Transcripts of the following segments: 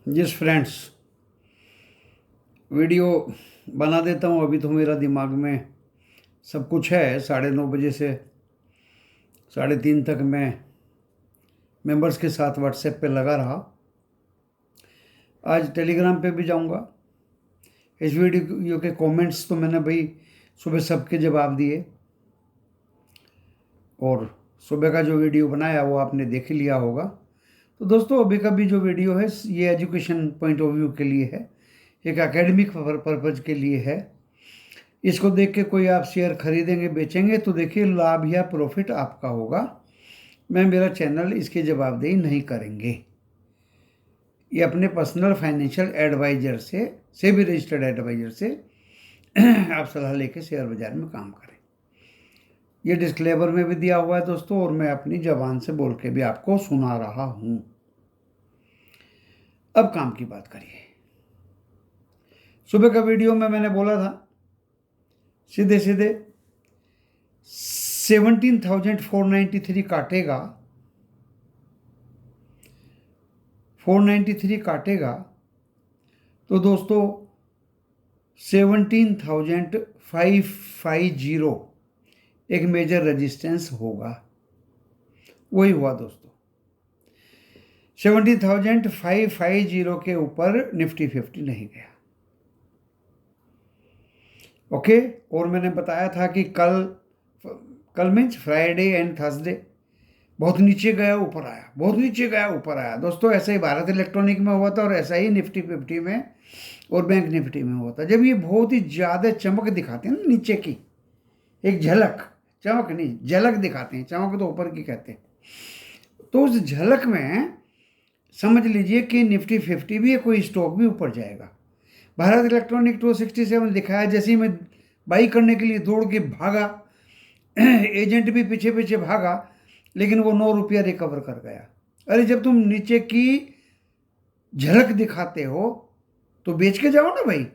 जिस friends video बना देता हूँ। अभी तो मेरा दिमाग में सब कुछ है। 9:30 बजे से 3:30 तक मैं मेंबर्स के साथ व्हाट्सएप पे लगा रहा। आज टेलीग्राम पे भी जाऊंगा। इस वीडियो के कमेंट्स तो मैंने भाई सुबह सबके जवाब दिए, और सुबह का जो वीडियो बनाया वो आपने देख ही लिया होगा। तो दोस्तों, अभी का भी जो वीडियो है ये एजुकेशन पॉइंट ऑफ व्यू के लिए है, एक एकेडमिक पर्पज़ के लिए है। इसको देख के कोई आप शेयर खरीदेंगे बेचेंगे तो देखिए लाभ या प्रॉफिट आपका होगा। मैं मेरा चैनल इसकी जवाबदेही नहीं करेंगे। ये अपने पर्सनल फाइनेंशियल एडवाइजर से भी रजिस्टर्ड एडवाइजर से आप सलाह लेके शेयर बाजार में काम करें। ये डिस्क्लेमर में भी दिया हुआ है दोस्तों, और मैं अपनी जबान से बोल के भी आपको सुना रहा हूं। अब काम की बात करिए। सुबह का वीडियो में मैंने बोला था सीधे सीधे 17,493 काटेगा, 493 काटेगा तो दोस्तों 17,550 एक मेजर रेजिस्टेंस होगा। वही हुआ दोस्तों। 17,550 के ऊपर निफ्टी 50 नहीं गया। ओके। और मैंने बताया था कि कल मीन्स फ्राइडे एंड थर्सडे बहुत नीचे गया ऊपर आया, बहुत नीचे गया ऊपर आया। दोस्तों ऐसा ही भारत इलेक्ट्रॉनिक में हुआ था, और ऐसा ही निफ्टी 50 में और बैंक निफ्टी में हुआ था। जब ये बहुत ही ज़्यादा चमक दिखाते हैं ना नीचे की, एक झलक, चमक नहीं झलक दिखाते हैं, चमक तो ऊपर की कहते हैं, तो उस झलक में समझ लीजिए कि निफ्टी 50 भी है, कोई स्टॉक भी ऊपर जाएगा। भारत इलेक्ट्रॉनिक 267 दिखाया, जैसे ही मैं बाई करने के लिए दौड़ के भागा, एजेंट भी पीछे पीछे भागा, लेकिन वो 9 रुपया रिकवर कर गया। अरे जब तुम नीचे की झलक दिखाते हो तो बेच के जाओ ना भाई,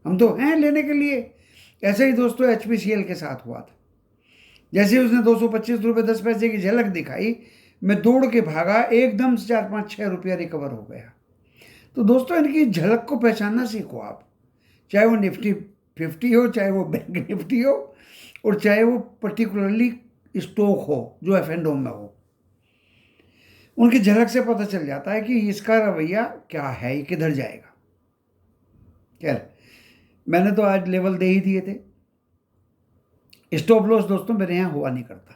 हम तो हैं लेने के लिए। ऐसे ही दोस्तों HPCL के साथ हुआ था। जैसे उसने 225 रुपये 10 पैसे की झलक दिखाई, मैं दौड़ के भागा, एकदम से 4 5 6 रुपया रिकवर हो गया। तो दोस्तों इनकी झलक को पहचानना सीखो आप, चाहे वो निफ्टी 50 हो, चाहे वो बैंक निफ्टी हो, और चाहे वो पर्टिकुलरली स्टॉक हो जो F&O में हो। उनकी झलक से पता चल जाता है कि इसका रवैया क्या है, ये किधर जाएगा। खैर, मैंने तो आज लेवल दे ही दिए थे। स्टॉप लॉस दोस्तों मेरे यहाँ हुआ नहीं करता,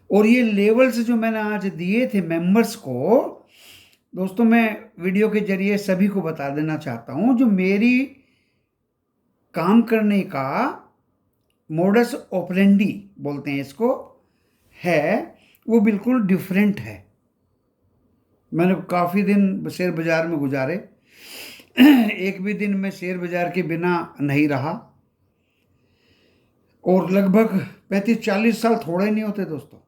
और ये लेवल्स जो मैंने आज दिए थे मेंबर्स को, दोस्तों मैं वीडियो के जरिए सभी को बता देना चाहता हूं, जो मेरी काम करने का मोडस ऑपरेंडी बोलते हैं इसको है, वो बिल्कुल डिफरेंट है। मैंने काफ़ी दिन शेयर बाजार में गुजारे, एक भी दिन मैं शेयर बाजार के बिना नहीं रहा, और लगभग 35-40 साल थोड़े नहीं होते दोस्तों।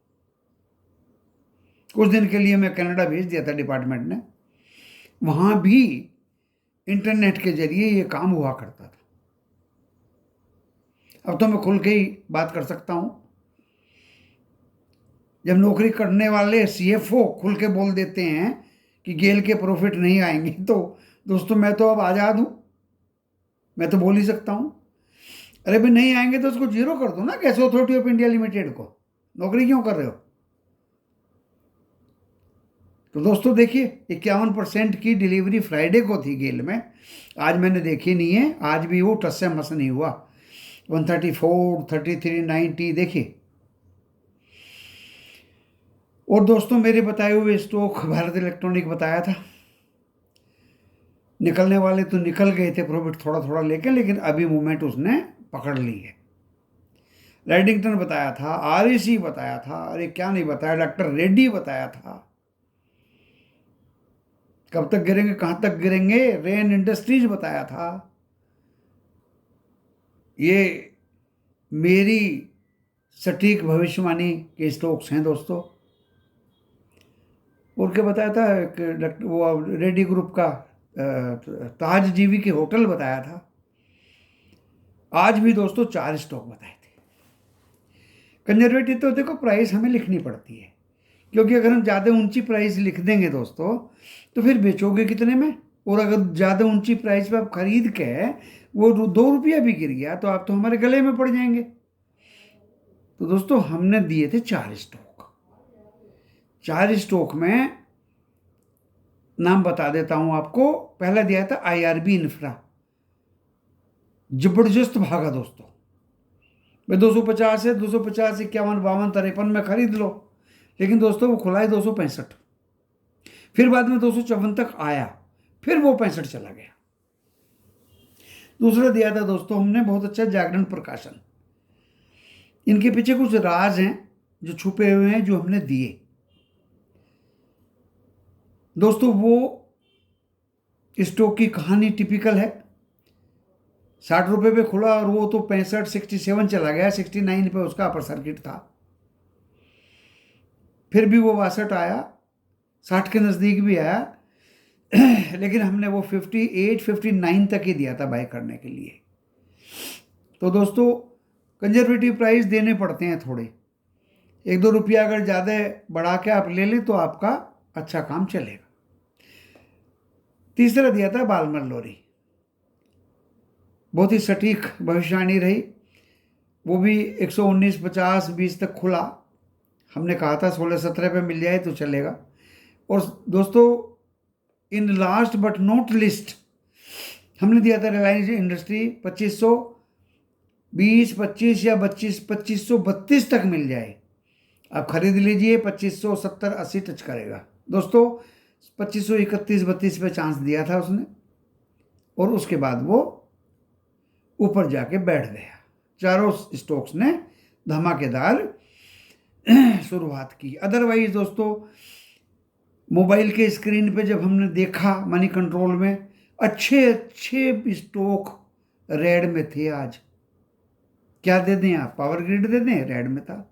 कुछ दिन के लिए मैं कनाडा भेज दिया था डिपार्टमेंट ने, वहाँ भी इंटरनेट के जरिए ये काम हुआ करता था। अब तो मैं खुल के ही बात कर सकता हूँ। जब नौकरी करने वाले CFO खुल के बोल देते हैं कि गेल के प्रॉफिट नहीं आएंगे, तो दोस्तों मैं तो अब आज़ाद हूँ, मैं तो बोल ही सकता हूँ। अरे भाई नहीं आएंगे तो उसको जीरो कर दो ना, gas authority of India limited को, नौकरी क्यों कर रहे हो। तो दोस्तों देखिए 51% की डिलीवरी फ्राइडे को थी गेल में, आज मैंने देखी नहीं है। आज भी वो टस से मस नहीं हुआ, 134, 33, 90 देखिए। और दोस्तों मेरे बताए हुए स्टॉक भारत इलेक्ट्रॉनिक बताया था, निकलने वाले तो निकल गए थे प्रॉफिट थोड़ा थोड़ा लेके, लेकिन अभी मूवमेंट उसने पकड़ ली है। रेडिंगटन बताया था, REC बताया था, अरे क्या नहीं बताया, डॉक्टर रेड्डी बताया था। कब तक गिरेंगे, कहाँ तक गिरेंगे, रेन इंडस्ट्रीज बताया था। ये मेरी सटीक भविष्यवाणी के स्टॉक्स हैं दोस्तों। और क्या बताया था, वो रेड्डी ग्रुप का ताज जीवी के होटल बताया था। आज भी दोस्तों 4 स्टॉक बताए थे। कंजर्वेटिव तो देखो प्राइस हमें लिखनी पड़ती है, क्योंकि अगर हम ज़्यादा ऊंची प्राइस लिख देंगे दोस्तों तो फिर बेचोगे कितने में, और अगर ज़्यादा ऊंची प्राइस पे आप खरीद के वो 2 रुपया भी गिर गया तो आप तो हमारे गले में पड़ जाएंगे। तो दोस्तों हमने दिए थे 4 स्टॉक। 4 स्टॉक में नाम बता देता हूं आपको। पहला दिया था IRB इंफ्रा, जबरदस्त भागा दोस्तों भाई, 250 है, 250, 51, 52, 53 में खरीद लो, लेकिन दोस्तों वो खुला है 265, फिर बाद में 254 तक आया, फिर वो 65 चला गया। दूसरा दिया था दोस्तों हमने बहुत अच्छा जागरण प्रकाशन। इनके पीछे कुछ राज हैं जो छुपे हुए हैं, जो हमने दिए दोस्तों। वो स्टॉक की कहानी टिपिकल है, 60 रुपये पे खुला और वो तो 65, 67 चला गया, 69 पे उसका अपर सर्किट था, फिर भी वो 62 आया, 60 के नज़दीक भी आया, लेकिन हमने वो 58, 59 तक ही दिया था बाय करने के लिए। तो दोस्तों कंजर्वेटिव प्राइस देने पड़ते हैं थोड़े, 1-2 रुपया अगर ज़्यादा बढ़ा के आप ले लें तो आपका अच्छा काम चलेगा। तीसरा दिया था बालमर लोरी, बहुत ही सटीक भविष्यवाणी रही, वो भी 119, 50, 20 तक खुला। हमने कहा था 16-17 पे मिल जाए तो चलेगा। और दोस्तों in last but not list हमने दिया था रिलायंस इंडस्ट्री, 2520, 25 या 2532 तक मिल जाए आप खरीद लीजिए, 2570, 80 टच करेगा दोस्तों। 2531, 32 पे चांस दिया था उसने, और उसके बाद वो ऊपर जाके बैठ गया। चारों स्टॉक्स ने धमाकेदार शुरुआत की। अदरवाइज दोस्तों मोबाइल के स्क्रीन पे जब हमने देखा मनी कंट्रोल में, अच्छे अच्छे स्टॉक रेड में थे। आज क्या दे दें आप, पावर ग्रिड दे दें, रेड में था,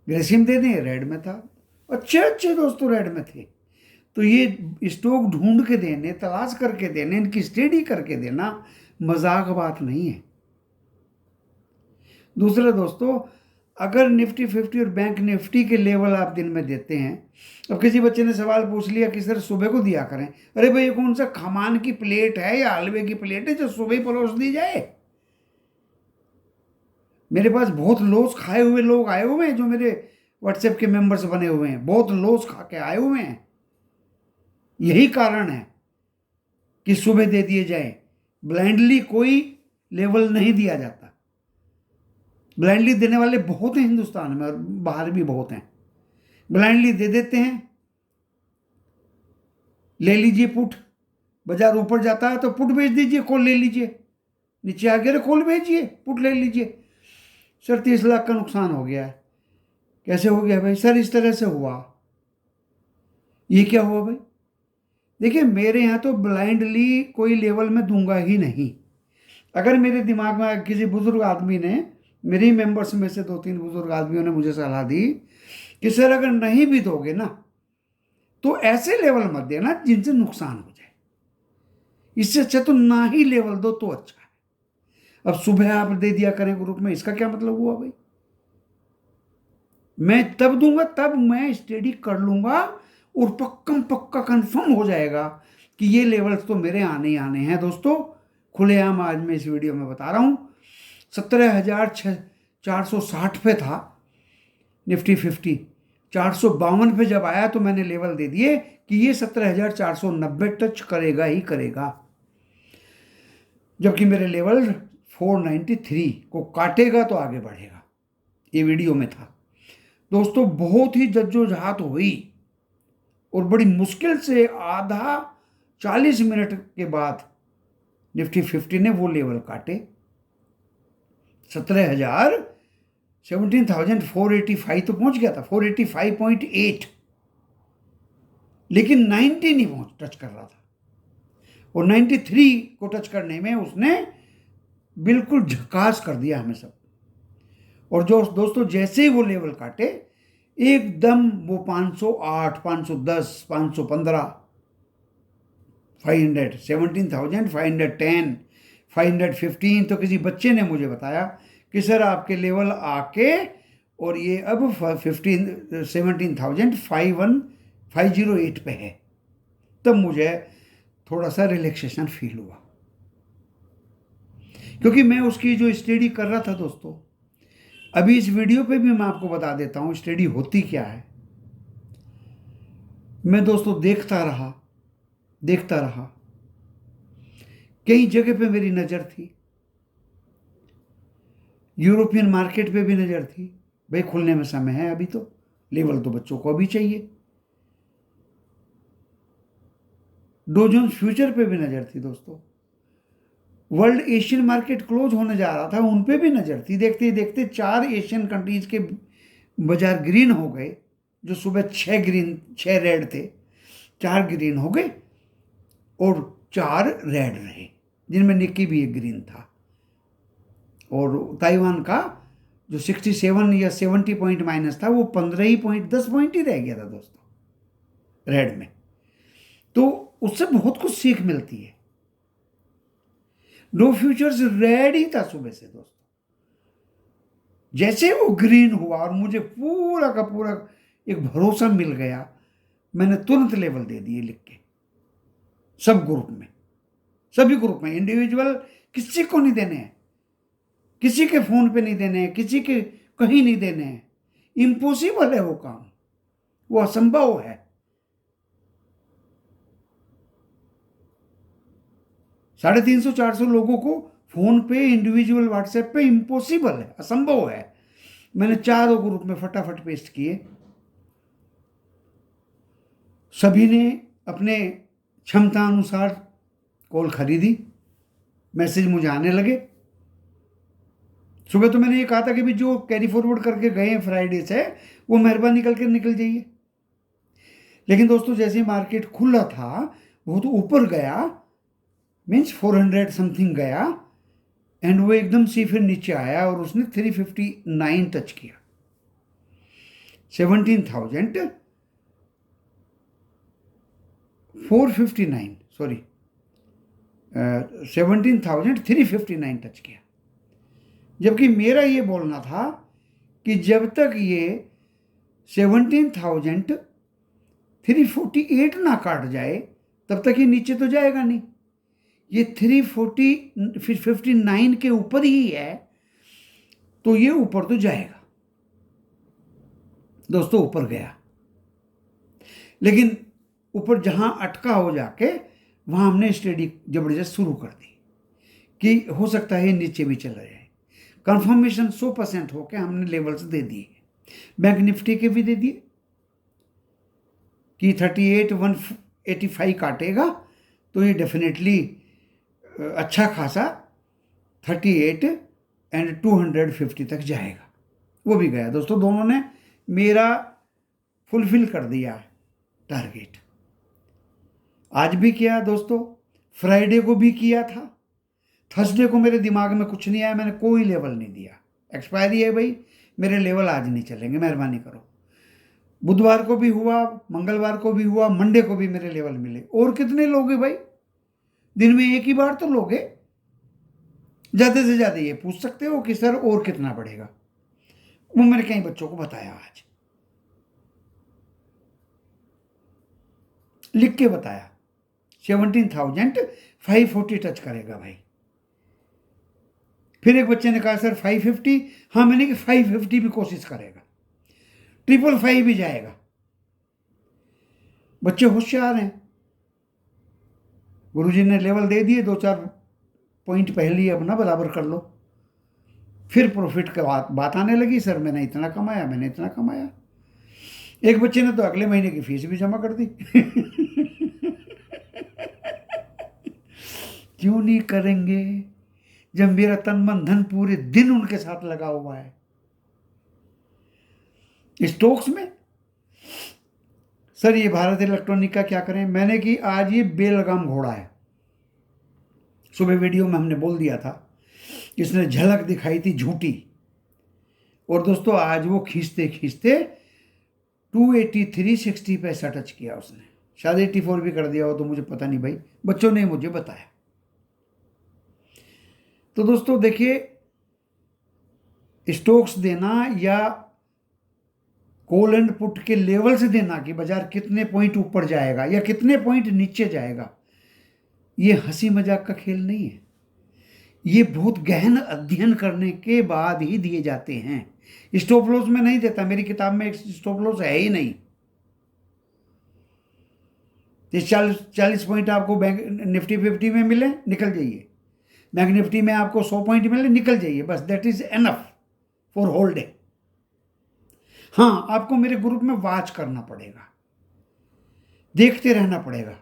ग्रेसिम दे दें, रेड में था, अच्छे अच्छे दोस्तों रेड में थे। तो ये स्टॉक ढूंढ के देने, तलाश करके देने, इनकी स्टडी करके देना मजाक बात नहीं है। दूसरा दोस्तों, अगर निफ्टी 50 और बैंक निफ्टी के लेवल आप दिन में देते हैं, अब किसी बच्चे ने सवाल पूछ लिया कि सर सुबह को दिया करें, अरे भाई ये कौन सा खमान की प्लेट है या हलवे की प्लेट है जो सुबह परोस दी जाए? मेरे पास बहुत लॉस खाए हुए लोग आए हुए हैं जो मेरे व्हाट्सएप के मेंबर्स बने हुए हैं, बहुत लॉस खा के आए हुए हैं। यही कारण है कि सुबह दे दिए जाए, ब्लाइंडली कोई लेवल नहीं दिया जाता। ब्लाइंडली देने वाले बहुत हैं हिंदुस्तान में और बाहर भी बहुत हैं, ब्लाइंडली दे देते हैं। ले लीजिए पुट, बाजार ऊपर जाता है तो पुट बेच दीजिए, कॉल ले लीजिए, नीचे आ गया कॉल बेचिए, पुट ले लीजिए। सर 30 लाख का नुकसान हो गया है। कैसे हो गया भाई? सर इस तरह से हुआ। ये क्या हुआ भाई? देखिए मेरे यहाँ तो ब्लाइंडली कोई लेवल में दूंगा ही नहीं। अगर मेरे दिमाग में किसी बुजुर्ग आदमी ने, मेरे मेंबर्स में से 2-3 बुजुर्ग आदमियों ने मुझे सलाह दी कि सर अगर नहीं भी दोगे ना तो ऐसे लेवल मत देना जिनसे नुकसान हो जाए, इससे अच्छा तो ना ही लेवल दो तो अच्छा है। अब सुबह आप दे दिया करें ग्रुप में, इसका क्या मतलब हुआ भाई? मैं तब दूंगा तब मैं स्टडी कर लूंगा और पक्का कंफर्म हो जाएगा कि ये लेवल्स तो मेरे आने ही आने हैं। दोस्तों खुलेआम आज मैं इस वीडियो में बता रहा हूं, 17,460 पे था निफ्टी 50, 452 पे जब आया तो मैंने लेवल दे दिए कि ये 17,490 टच करेगा ही करेगा, जबकि मेरे लेवल 493 को काटेगा तो आगे बढ़ेगा। ये वीडियो में था दोस्तों। बहुत ही जद्दोजहद हुई और बड़ी मुश्किल से आधा 40 मिनट के बाद निफ्टी 50 ने वो लेवल काटे, 17,485 तो पहुंच गया था, 485.8, लेकिन 90 नहीं पहुंच टच कर रहा था, और 93 को टच करने में उसने बिल्कुल झकास कर दिया हमें सब। और जो दोस्तों जैसे ही वो लेवल काटे एकदम वो 508, 510, 515, 500, 17,510, 515। तो किसी बच्चे ने मुझे बताया कि सर आपके लेवल आके और ये अब 17,508 पे है। तब मुझे थोड़ा सा रिलैक्सेशन फील हुआ, क्योंकि मैं उसकी जो स्टडी कर रहा था दोस्तों, अभी इस वीडियो पे भी मैं आपको बता देता हूँ स्टडी होती क्या है। मैं दोस्तों देखता रहा, कई जगह पे मेरी नज़र थी, यूरोपियन मार्केट पे भी नज़र थी, भाई खुलने में समय है, अभी तो लेवल तो बच्चों को अभी चाहिए। डो जोन्स फ्यूचर पे भी नज़र थी दोस्तों। वर्ल्ड एशियन मार्केट क्लोज होने जा रहा था, उन पे भी नज़र थी। देखते ही देखते 4 एशियन कंट्रीज के बाजार ग्रीन हो गए। जो सुबह 6 रेड थे, 4 ग्रीन हो गए और 4 रेड रहे, जिनमें निक्की भी एक ग्रीन था। और ताइवान का जो 67 या 70 पॉइंट माइनस था, वो 15 ही पॉइंट 10 पॉइंट ही रह गया था दोस्तों रेड में। तो उससे बहुत कुछ सीख मिलती है। डो फ्यूचर्स रेड ही था सुबह से दोस्तों। जैसे वो ग्रीन हुआ और मुझे पूरा का पूरा एक भरोसा मिल गया, मैंने तुरंत लेवल दे दिए लिख के, सब ग्रुप में, सभी ग्रुप में। इंडिविजुअल किसी को नहीं देने हैं, किसी के फोन पे नहीं देने हैं, किसी के कहीं नहीं देने हैं। इम्पॉसिबल है वो काम, वो असंभव है। 350-400 लोगों को फोन पे, इंडिविजुअल व्हाट्सएप पे इम्पॉसिबल है, असंभव है। मैंने 4 ग्रुप में फटाफट पेस्ट किए। सभी ने अपने क्षमता अनुसार कॉल खरीदी, मैसेज मुझे आने लगे। सुबह तो मैंने ये कहा था कि भी जो कैरी फॉरवर्ड करके गए हैं फ्राइडे से, वो मेहरबानी करके निकल जाइए। लेकिन दोस्तों जैसे मार्केट खुला था, वो तो ऊपर गया, मीन्स 400 समथिंग गया, एंड वो एकदम से फिर नीचे आया और उसने 359 टच किया। 17,359 टच किया। जबकि मेरा ये बोलना था कि जब तक ये 17,348 ना काट जाए, तब तक ये नीचे तो जाएगा नहीं। ये 359 के ऊपर ही है, तो ये ऊपर तो जाएगा। दोस्तों ऊपर गया, लेकिन ऊपर जहां अटका हो जाके, वहां हमने स्टडी जबरदस्त शुरू कर दी कि हो सकता है नीचे भी चला जाए। कंफर्मेशन 100% होके हमने लेवल्स दे दिए। बैंक निफ्टी के भी दे दिए कि 38,185 काटेगा, तो ये डेफिनेटली अच्छा खासा 38,250 तक जाएगा। वो भी गया दोस्तों। दोनों ने मेरा फुलफिल कर दिया टारगेट। आज भी किया दोस्तों, फ्राइडे को भी किया था। थर्सडे को मेरे दिमाग में कुछ नहीं आया, मैंने कोई लेवल नहीं दिया। एक्सपायरी है भाई, मेरे लेवल आज नहीं चलेंगे, मेहरबानी करो। बुधवार को भी हुआ, मंगलवार को भी हुआ, मंडे को भी मेरे लेवल मिले। और कितने लोगे भाई, दिन में एक ही बार तो लोगे। ज़्यादा से ज़्यादा ये पूछ सकते हो कि सर और कितना बढ़ेगा। वो मैंने कई बच्चों को बताया, आज लिख के बताया। 17,540 टच करेगा भाई। फिर एक बच्चे ने कहा सर 550। हाँ, मैंने कि 550 भी कोशिश करेगा, 555 भी जाएगा। बच्चे होशियार हैं। गुरुजी ने लेवल दे दिए, 2-4 पॉइंट पहले अपना बराबर कर लो। फिर प्रॉफिट की बात आने लगी, सर मैंने इतना कमाया, मैंने इतना कमाया। एक बच्चे ने तो अगले महीने की फीस भी जमा कर दी। क्यों नहीं करेंगे, जब मेरा तन मन धन पूरे दिन उनके साथ लगा हुआ है। स्टॉक्स में सर ये भारत इलेक्ट्रॉनिक का क्या करें। मैंने कि आज ये बेलगाम घोड़ा है। सुबह वीडियो में हमने बोल दिया था, इसने झलक दिखाई थी झूठी, और दोस्तों आज वो खींचते खींचते 283.60 पैसा टच किया उसने। शायद 84 भी कर दिया हो, तो मुझे पता नहीं भाई, बच्चों ने मुझे बताया। तो दोस्तों देखिए, स्टॉक्स देना या कॉल एंड पुट के लेवल से देना कि बाजार कितने पॉइंट ऊपर जाएगा या कितने पॉइंट नीचे जाएगा, ये हंसी मजाक का खेल नहीं है। ये बहुत गहन अध्ययन करने के बाद ही दिए जाते हैं। स्टॉप लॉस में नहीं देता, मेरी किताब में एक स्टॉप लॉस है ही नहीं। 40 पॉइंट आपको बैंक निफ्टी 50 में मिले, निकल जाइए। बैंक निफ्टी में आपको 100 पॉइंट मिले, निकल जाइए, बस that is enough for whole day. हाँ, आपको मेरे ग्रुप में वॉच करना पड़ेगा, देखते रहना पड़ेगा।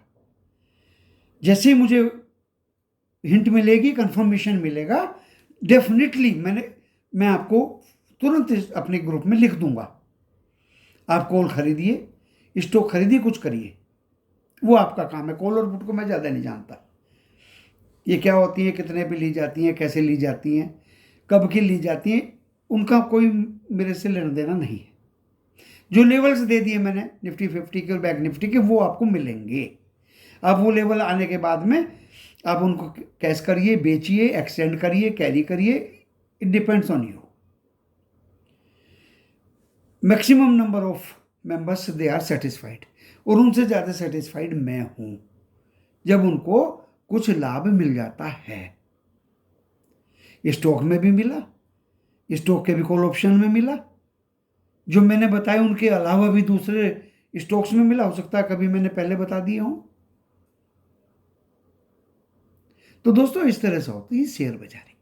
जैसे ही मुझे हिंट मिलेगी, कंफर्मेशन मिलेगा, डेफिनेटली मैं आपको तुरंत अपने ग्रुप में लिख दूंगा। आप कॉल खरीदिए, स्टॉक खरीदिए, कुछ करिए, वो आपका काम है। कॉल और पुट को मैं ज़्यादा नहीं जानता, ये क्या होती है, कितने पे ली जाती हैं, कैसे ली जाती हैं, कब की ली जाती हैं, उनका कोई मेरे से लेना देना नहीं है। जो लेवल्स दे दिए मैंने निफ्टी 50 के और बैंक निफ्टी के, वो आपको मिलेंगे। अब वो लेवल आने के बाद में आप उनको कैश करिए, बेचिए, एक्सटेंड करिए, कैरी करिए, it depends on you. Maximum number of members they are satisfied, और उनसे ज़्यादा सेटिस्फाइड मैं हूं जब उनको कुछ लाभ मिल जाता है। स्टॉक में भी मिला, स्टॉक के भी कॉल ऑप्शन में मिला, जो मैंने बताया उनके अलावा भी दूसरे स्टॉक्स में मिला, हो सकता है कभी मैंने पहले बता दिए हों। तो दोस्तों, इस तरह से होती है शेयर बाजारी।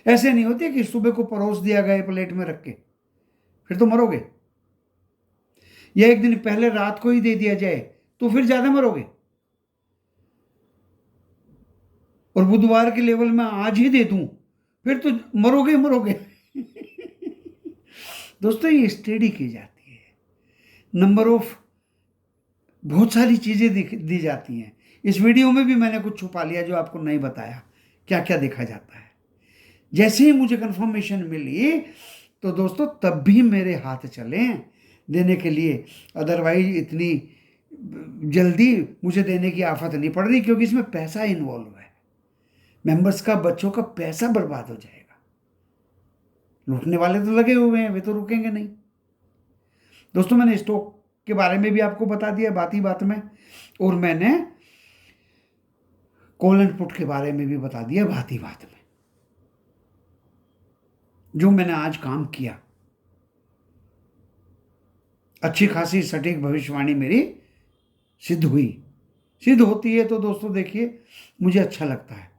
ऐसे नहीं होती कि सुबह को परोस दिया गया प्लेट में रख के, फिर तो मरोगे। या एक दिन पहले रात को ही दे दिया जाए तो फिर ज्यादा मरोगे। और बुधवार के लेवल में आज ही दे दूं, फिर तो मरोगे ही मरोगे। दोस्तों, ये स्टडी की जाती है, नंबर ऑफ बहुत सारी चीजें दी जाती हैं। इस वीडियो में भी मैंने कुछ छुपा लिया जो आपको नहीं बताया, क्या क्या देखा जाता है। जैसे ही मुझे कंफर्मेशन मिली तो दोस्तों तब भी मेरे हाथ चले देने के लिए, अदरवाइज इतनी जल्दी मुझे देने की आफत नहीं पड़ रही, क्योंकि इसमें पैसा इन्वॉल्व है। मेंबर्स का, बच्चों का पैसा बर्बाद हो जाएगा। लूटने वाले तो लगे हुए हैं, वे तो रुकेंगे नहीं। दोस्तों, मैंने स्टॉक के बारे में भी आपको बता दिया बात ही बात में, और मैंने कॉल एंड पुट के बारे में भी बता दिया बात ही बात में। जो मैंने आज काम किया, अच्छी खासी सटीक भविष्यवाणी मेरी सिद्ध हुई। सिद्ध होती है तो दोस्तों देखिए, मुझे अच्छा लगता है।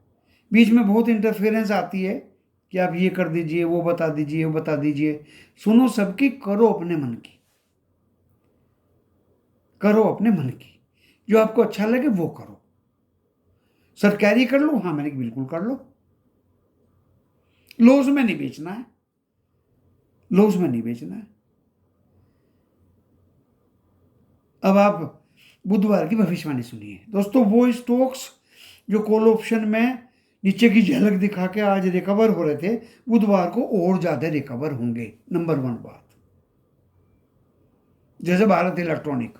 बीच में बहुत इंटरफेरेंस आती है कि आप ये कर दीजिए, वो बता दीजिए, वो बता दीजिए। सुनो सबकी, करो अपने मन की, करो अपने मन की, जो आपको अच्छा लगे वो करो। सर कैरी कर लो, हाँ मैंने बिल्कुल कर लो। लॉस में नहीं बेचना है, लॉस में नहीं बेचना है। अब आप बुधवार की भविष्यवाणी सुनिए दोस्तों। वो स्टॉक्स जो कॉल ऑप्शन में नीचे की झलक दिखा के आज रिकवर हो रहे थे, बुधवार को और ज्यादा रिकवर होंगे। नंबर 1 बात, जैसे भारत इलेक्ट्रॉनिक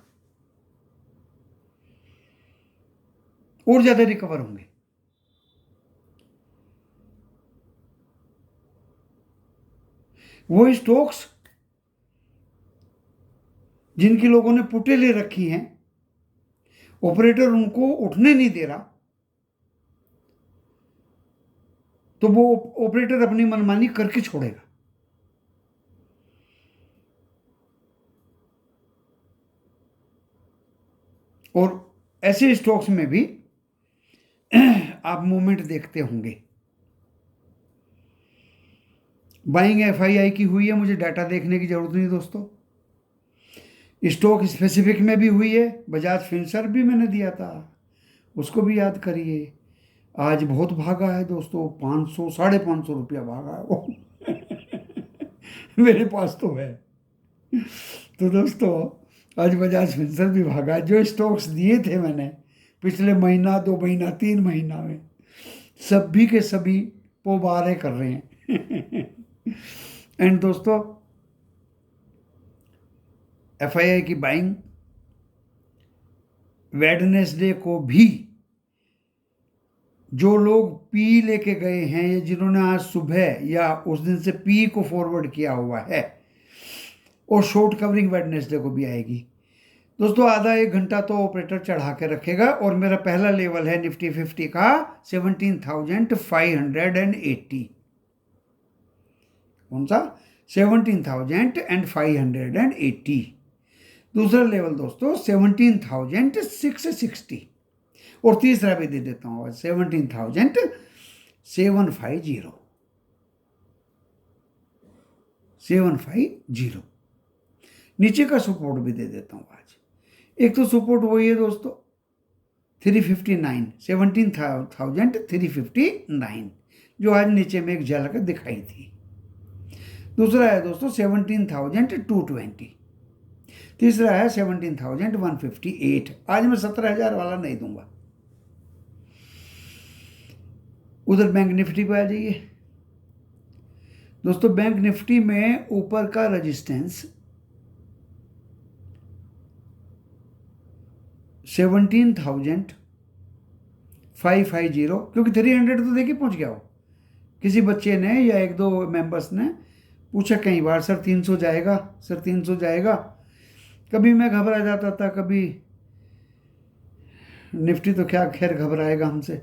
और ज्यादा रिकवर होंगे। वो स्टॉक्स जिनकी लोगों ने पुटे ले रखी हैं, ऑपरेटर उनको उठने नहीं दे रहा, तो वो ऑपरेटर अपनी मनमानी करके छोड़ेगा। और ऐसे स्टॉक्स में भी आप मूवमेंट देखते होंगे। बाइंग एफआईआई की हुई है, मुझे डाटा देखने की जरूरत नहीं दोस्तों। स्टॉक स्पेसिफिक में भी हुई है, बजाज फिनसर्व भी मैंने दिया था, उसको भी याद करिए। आज बहुत भागा है दोस्तों, 500 550 रुपया भागा है वो। मेरे पास तो है। तो दोस्तों, आज बजाज फिनसर्व भी भागा है। जो स्टॉक्स दिए थे मैंने पिछले महीना, 2 महीना, 3 महीना में, सभी के सभी पोबारे कर रहे हैं। एंड दोस्तों, एफआईआई की बाइंग वेडनेसडे को भी जो लोग पी लेके गए हैं, या जिन्होंने आज सुबह या उस दिन से पी को फॉरवर्ड किया हुआ है, और शॉर्ट कवरिंग वेडनेसडे को भी आएगी। दोस्तों आधा 1 घंटा तो ऑपरेटर चढ़ा के रखेगा और मेरा पहला लेवल है निफ्टी 50 का 17,580। कौन सा? 17,580। दूसरा लेवल दोस्तों 17,660 और तीसरा भी दे देता हूँ 17,750। नीचे का सपोर्ट भी दे देता हूँ आज। एक तो सपोर्ट वही है दोस्तों 359, 17,359 जो आज नीचे में एक झलक दिखाई थी। दूसरा है दोस्तों 17,220। तीसरा है 17,158। आज मैं 17,000 वाला नहीं दूंगा। उधर बैंक निफ्टी पे आ जाइए दोस्तों। बैंक निफ्टी में ऊपर का रेजिस्टेंस 17,550, क्योंकि 300 तो देखिए पहुंच गया हो। किसी बच्चे ने या 1-2 मेंबर्स ने पूछा कई बार, सर 300 जाएगा, सर 300 जाएगा। कभी मैं घबरा जाता था, कभी निफ्टी तो क्या खैर घबराएगा हमसे,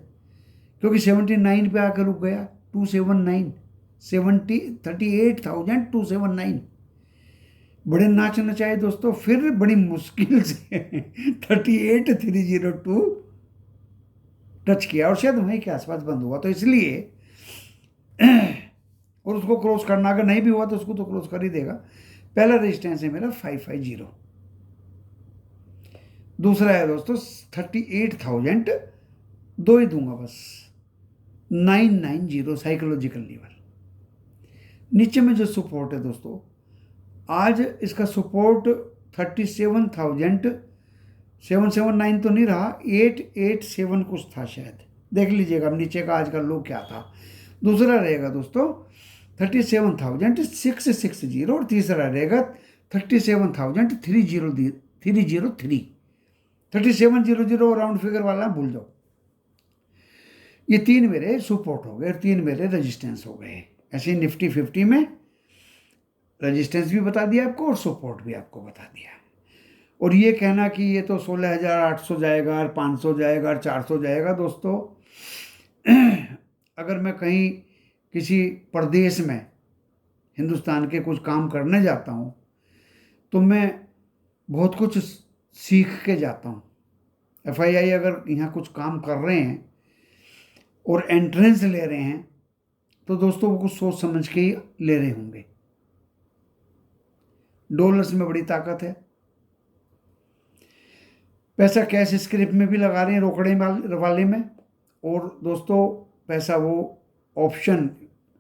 क्योंकि 79 पे आकर रुक गया। 279, 38,279। बड़े नाच नचाए दोस्तों, फिर बड़ी मुश्किल से 38,302 टच किया और शायद वहीं के आसपास बंद हुआ, तो इसलिए और उसको क्रॉस करना अगर नहीं भी हुआ तो उसको तो क्रॉस कर ही देगा। पहला रेजिस्टेंस है मेरा 550। दूसरा है दोस्तों 38,000, 2 ही दूंगा बस, 990 साइकोलॉजिकल लेवल। नीचे में जो सपोर्ट है दोस्तों, आज इसका सपोर्ट 37,779 तो नहीं रहा, 887 कुछ था शायद, देख लीजिएगा नीचे का आज का लो क्या था। दूसरा रहेगा दोस्तों 37,660 और तीसरा रहेगा 37,303। 3700 राउंड फिगर वाला भूल जाओ। ये 3 मेरे सपोर्ट हो गए और 3 मेरे रेजिस्टेंस हो गए। ऐसे निफ्टी 50 में रेजिस्टेंस भी बता दिया आपको और सपोर्ट भी आपको बता दिया। और ये कहना कि ये तो 16,800 जाएगा और 500 जाएगा और 400 जाएगा दोस्तों, अगर मैं कहीं किसी प्रदेश में हिंदुस्तान के कुछ काम करने जाता हूँ तो मैं बहुत कुछ सीख के जाता हूँ। FII अगर यहाँ कुछ काम कर रहे हैं और एंट्रेंस ले रहे हैं तो दोस्तों वो कुछ सोच समझ के ही ले रहे होंगे। डॉलर्स में बड़ी ताकत है, पैसा कैश स्क्रिप्ट में भी लगा रहे हैं, रोकड़े वाले में, और दोस्तों पैसा वो option,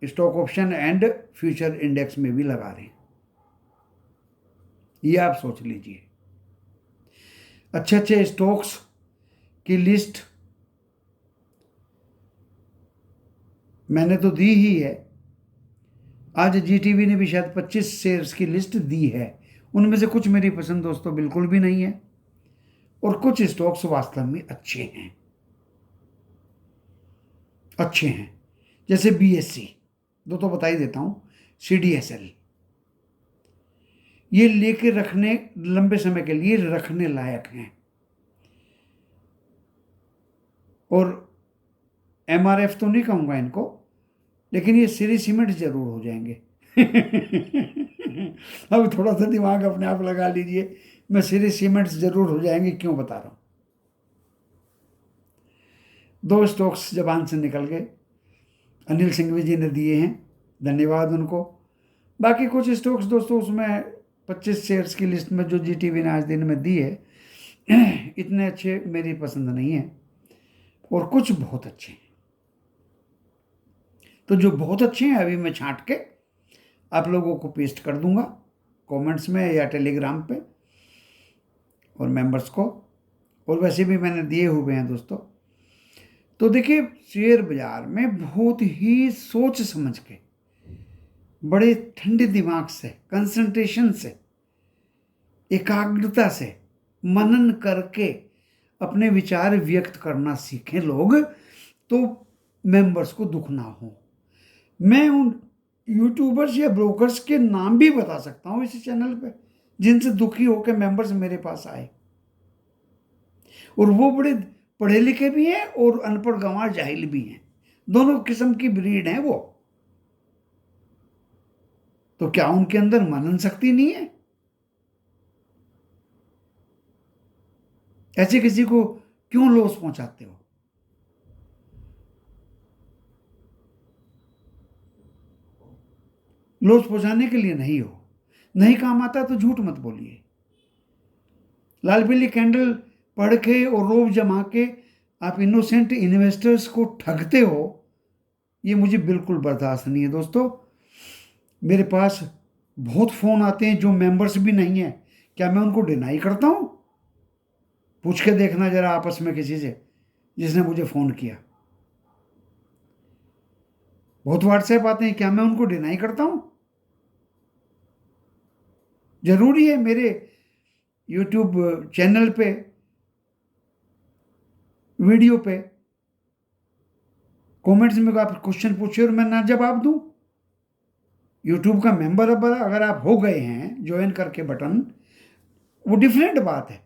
stock option and future index में भी लगा रहे हैं। ये आप सोच लीजिए। अच्छे अच्छे स्टॉक्स की लिस्ट मैंने तो दी ही है। आज GTV ने भी शायद 25 शेयर्स की लिस्ट दी है। उनमें से कुछ मेरी पसंद दोस्तों बिल्कुल भी नहीं है और कुछ स्टॉक्स वास्तव में अच्छे हैं, अच्छे हैं। जैसे BSC दो तो बता ही देता हूं, CDSL, ये लेके रखने, लंबे समय के लिए रखने लायक हैं। और MRF तो नहीं कहूंगा इनको, लेकिन ये श्री सीमेंट जरूर हो जाएंगे। अब थोड़ा सा दिमाग अपने आप लगा लीजिए, मैं श्री सीमेंट्स जरूर हो जाएंगे, क्यों बता रहा हूं। 2 स्टॉक्स जबान से निकल गए, अनिल सिंघवी जी ने दिए हैं, धन्यवाद उनको। बाकी कुछ स्टॉक्स दोस्तों उसमें 25 शेयर्स की लिस्ट में जो GTV ने आज दिन में दी है, इतने अच्छे मेरी पसंद नहीं है और कुछ बहुत अच्छे हैं। तो जो बहुत अच्छे हैं अभी मैं छांट के आप लोगों को पेस्ट कर दूंगा कमेंट्स में या टेलीग्राम पे और मेंबर्स को, और वैसे भी मैंने दिए हुए हैं दोस्तों। तो देखिए, शेयर बाजार में बहुत ही सोच समझ के, बड़े ठंडे दिमाग से, कंसंट्रेशन से, एकाग्रता से मनन करके अपने विचार व्यक्त करना सीखें लोग, तो मेंबर्स को दुख ना हो। मैं उन यूट्यूबर्स या ब्रोकर्स के नाम भी बता सकता हूँ इसी चैनल पे, जिनसे दुखी होकर मेंबर्स मेरे पास आए, और वो बड़े पढ़े लिखे भी हैं और अनपढ़ गंवार जाहिल भी हैं, दोनों किस्म की ब्रीड हैं वो। तो क्या उनके अंदर मनन शक्ति नहीं है? ऐसे किसी को क्यों लॉस पहुंचाते हो? लॉस पहुंचाने के लिए नहीं हो, नहीं काम आता तो झूठ मत बोलिए। लाल पीली कैंडल पढ़ के और रोब जमा के आप इनोसेंट इन्वेस्टर्स को ठगते हो, ये मुझे बिल्कुल बर्दाश्त नहीं है दोस्तों। मेरे पास बहुत फ़ोन आते हैं जो मेंबर्स भी नहीं है, क्या मैं उनको डिनाई करता हूँ? पूछ के देखना जरा आपस में किसी से जिसने मुझे फ़ोन किया। बहुत व्हाट्सएप आते हैं, क्या मैं उनको डिनाई करता हूँ? जरूरी है मेरे यूट्यूब चैनल पे, वीडियो पे कमेंट्स में आप क्वेश्चन पूछे और मैं ना जवाब दूं? यूट्यूब का मेंबर अब अगर आप हो गए हैं ज्वाइन करके बटन, वो डिफरेंट बात है,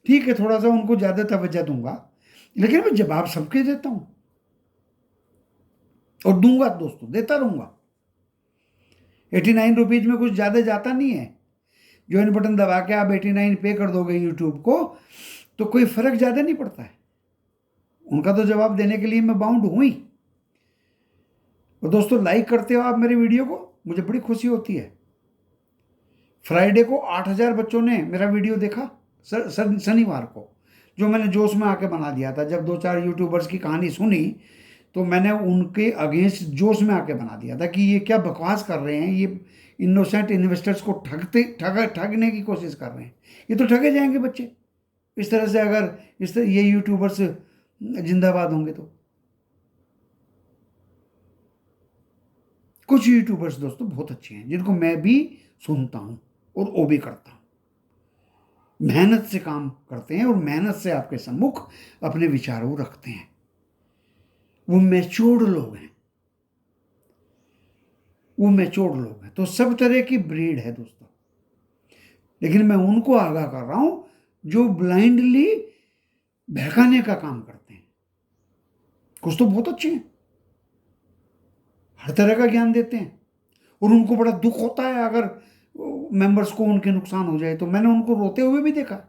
ठीक है, थोड़ा सा उनको ज़्यादा तवज्जो दूंगा, लेकिन मैं जवाब सबके देता हूं और दूंगा दोस्तों, देता रहूंगा। 89 रुपीज़ में कुछ ज़्यादा जाता नहीं है। ज्वाइन बटन दबा के आप 89 पे कर दोगे यूट्यूब को तो कोई फ़र्क ज़्यादा नहीं पड़ता है। उनका तो जवाब देने के लिए मैं बाउंड हूँ ही। और दोस्तों लाइक करते हो आप मेरे वीडियो को, मुझे बड़ी खुशी होती है। फ्राइडे को 8,000 बच्चों ने मेरा वीडियो देखा, शनिवार को, जो मैंने जोश में आके बना दिया था। जब 2-4 यूट्यूबर्स की कहानी सुनी तो मैंने उनके अगेंस्ट जोश में आके बना दिया था कि ये क्या बकवास कर रहे हैं, ये इनोसेंट इन्वेस्टर्स को ठगने की कोशिश कर रहे हैं, ये तो ठगे जाएंगे बच्चे इस तरह से, अगर इस तरह ये यूट्यूबर्स जिंदाबाद होंगे तो। कुछ यूट्यूबर्स दोस्तों बहुत अच्छे हैं जिनको मैं भी सुनता हूं और वो भी करता हूं, मेहनत से काम करते हैं और मेहनत से आपके सम्मुख अपने विचारों रखते हैं। वो मैच्योर्ड लोग हैं, वो मैच्योर्ड लोग हैं। तो सब तरह की ब्रीड है दोस्तों, लेकिन मैं उनको आगाह कर रहा हूं जो ब्लाइंडली बहकाने का काम करते हैं। कुछ तो बहुत अच्छे हैं, हर तरह का ज्ञान देते हैं, और उनको बड़ा दुख होता है अगर मेंबर्स को उनके नुकसान हो जाए। तो मैंने उनको रोते हुए भी देखा,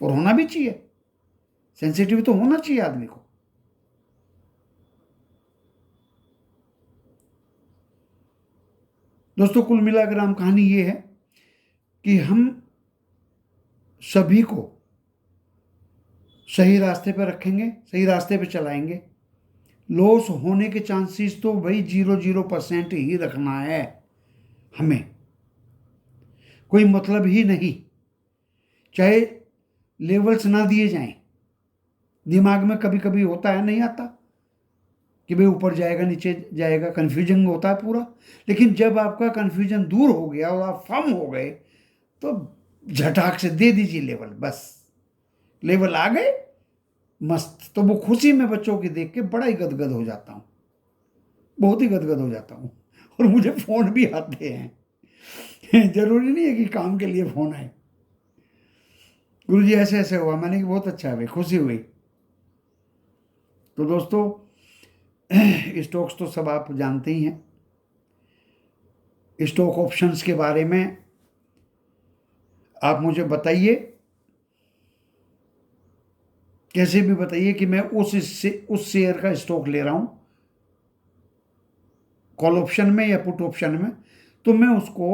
और होना भी चाहिए, सेंसिटिव तो होना चाहिए आदमी को। दोस्तों कुल मिलाकर आम कहानी ये है कि हम सभी को सही रास्ते पर रखेंगे, सही रास्ते पर चलाएंगे। लॉस होने के चांसेस तो भाई 0% ही रखना है हमें, कोई मतलब ही नहीं। चाहे लेवल्स ना दिए जाएं, दिमाग में कभी कभी होता है, नहीं आता कि भाई ऊपर जाएगा नीचे जाएगा, कन्फ्यूजन होता है पूरा। लेकिन जब आपका कन्फ्यूजन दूर हो गया और आप फर्म हो गए तो झटाक से दे दीजिए लेवल, बस लेवल आ गए, मस्त। तो वो खुशी में बच्चों की देख के बड़ा ही गदगद हो जाता हूँ, बहुत ही गदगद हो जाता हूँ। और मुझे फ़ोन भी आते हैं जरूरी नहीं है कि काम के लिए फ़ोन आए, गुरुजी ऐसे ऐसे हुआ, मैंने कि बहुत अच्छा है भाई, खुशी हुई। तो दोस्तों स्टॉक्स तो सब आप जानते ही हैं। स्टॉक ऑप्शंस के बारे में आप मुझे बताइए, कैसे भी बताइए कि मैं उस शेयर का स्टॉक ले रहा हूं कॉल ऑप्शन में या पुट ऑप्शन में, तो मैं उसको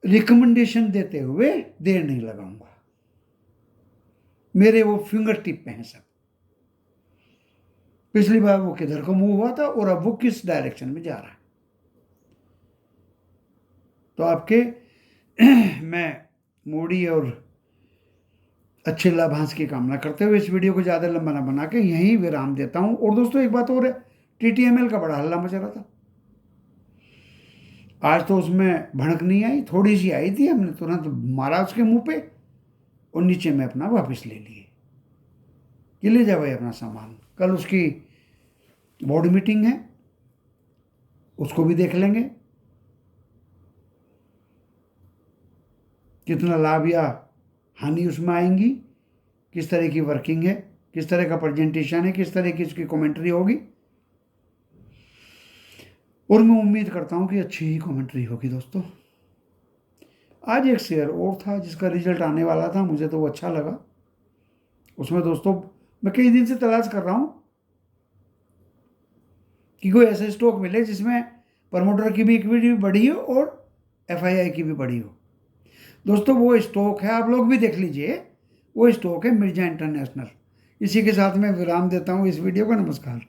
रिकमेंडेशन देते हुए देर नहीं लगाऊंगा। मेरे वो फिंगर टिप पे हैं सब। पिछली बार वो किधर को मूव हुआ था और अब वो किस डायरेक्शन में जा रहा है। तो आपके मैं मूडी और अच्छे लाभांश की कामना करते हुए इस वीडियो को ज़्यादा लंबा ना बना के यहीं विराम देता हूं। और दोस्तों एक बात और है, TTML का बड़ा हल्ला मचा रहा था आज, तो उसमें भड़क नहीं आई, थोड़ी सी आई थी, हमने तुरंत मारा उसके मुंह पे और नीचे में अपना वापस ले लिए कि ले जा भाई अपना सामान। कल उसकी बोर्ड मीटिंग है, उसको भी देख लेंगे, कितना लाभ या हानि उसमें आएंगी, किस तरह की वर्किंग है, किस तरह का प्रेजेंटेशन है, किस तरह की इसकी कमेंट्री होगी। और मैं उम्मीद करता हूं कि अच्छी ही कमेंट्री होगी दोस्तों। आज एक शेयर और था जिसका रिजल्ट आने वाला था, मुझे तो वो अच्छा लगा। उसमें दोस्तों मैं कई दिन से तलाश कर रहा हूं कि कोई ऐसा स्टॉक मिले जिसमें प्रमोटर की भी इक्विटी बढ़ी हो और एफआईआई की भी बढ़ी हो। दोस्तों वो स्टॉक है, आप लोग भी देख लीजिए, वो स्टॉक है मिर्जा इंटरनेशनल। इसी के साथ मैं विराम देता हूँ इस वीडियो का। नमस्कार।